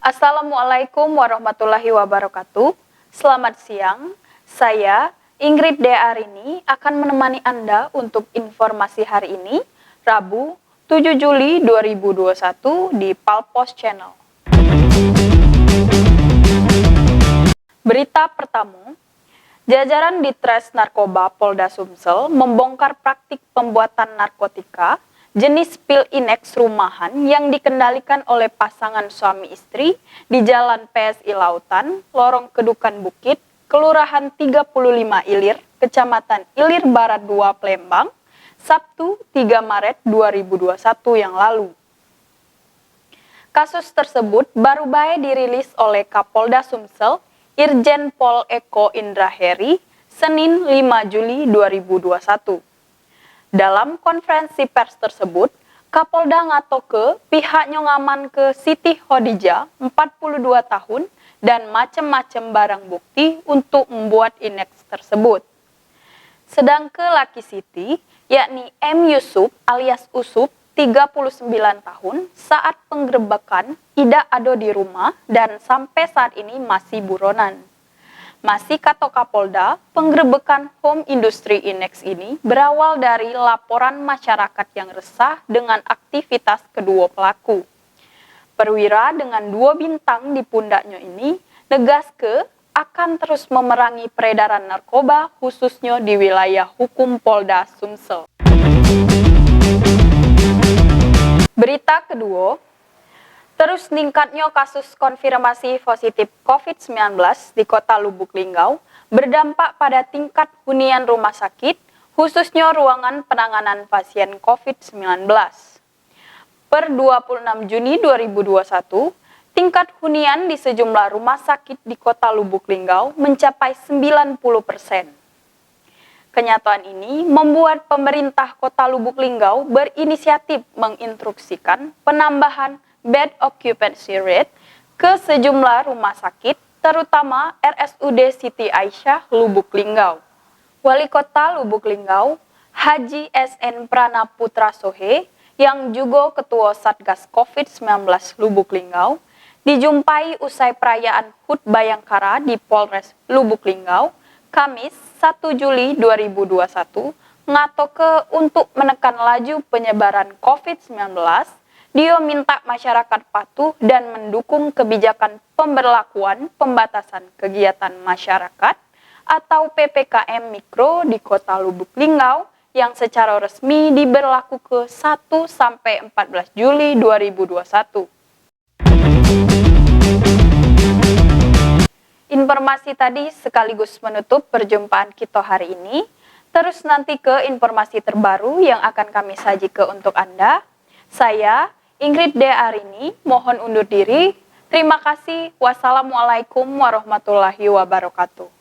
Assalamualaikum warahmatullahi wabarakatuh. Selamat siang. Saya Ingrid Dearini akan menemani Anda untuk informasi hari ini, Rabu 7 Juli 2021 di Palpos Channel. Berita pertama, jajaran Ditres Narkoba Polda Sumsel membongkar praktik pembuatan narkotika jenis pil Inex rumahan yang dikendalikan oleh pasangan suami istri di Jalan PSI Lautan, Lorong Kedukan Bukit, Kelurahan 35 Ilir, Kecamatan Ilir Barat 2, Palembang, Sabtu 3 Maret 2021 yang lalu. Kasus tersebut baru bae dirilis oleh Kapolda Sumsel, Irjen Pol Eko Indra Heri, Senin 5 Juli 2021. Dalam konferensi pers tersebut, Kapolda ngatoke pihaknya ngaman ke Siti Khadijah, 42 tahun, dan macam-macam barang bukti untuk membuat Inex tersebut. Sedang ke laki Siti, yakni M. Yusuf alias Usup, 39 tahun, saat penggerebekan tidak ada di rumah dan sampai saat ini masih buronan. Masih kata Kapolda, penggerebekan home industri Inex ini berawal dari laporan masyarakat yang resah dengan aktivitas kedua pelaku. Perwira dengan 2 bintang di pundaknya ini negaske akan terus memerangi peredaran narkoba khususnya di wilayah hukum Polda Sumsel. Berita kedua, terus meningkatnya kasus konfirmasi positif COVID-19 di Kota Lubuk Linggau berdampak pada tingkat hunian rumah sakit, khususnya ruangan penanganan pasien COVID-19. Per 26 Juni 2021, tingkat hunian di sejumlah rumah sakit di Kota Lubuk Linggau mencapai 90%. Kenyataan ini membuat pemerintah Kota Lubuk Linggau berinisiatif menginstruksikan penambahan bed occupancy rate ke sejumlah rumah sakit, terutama RSUD Siti Aisyah Lubuk Linggau. Wali Kota Lubuk Linggau, Haji SN Pranaputra Sohe, yang juga Ketua Satgas COVID-19 Lubuk Linggau, dijumpai usai perayaan HUT Bayangkara di Polres Lubuk Linggau, Kamis 1 Juli 2021, ngatoke untuk menekan laju penyebaran COVID-19, dia minta masyarakat patuh dan mendukung kebijakan pemberlakuan pembatasan kegiatan masyarakat atau PPKM Mikro di Kota Lubuk Linggau yang secara resmi diberlaku ke 1 sampai 14 Juli 2021. Informasi tadi sekaligus menutup perjumpaan kita hari ini. Terus nanti ke informasi terbaru yang akan kami sajikan untuk Anda. Saya Ingrid Dearini, mohon undur diri. Terima kasih. Wassalamualaikum warahmatullahi wabarakatuh.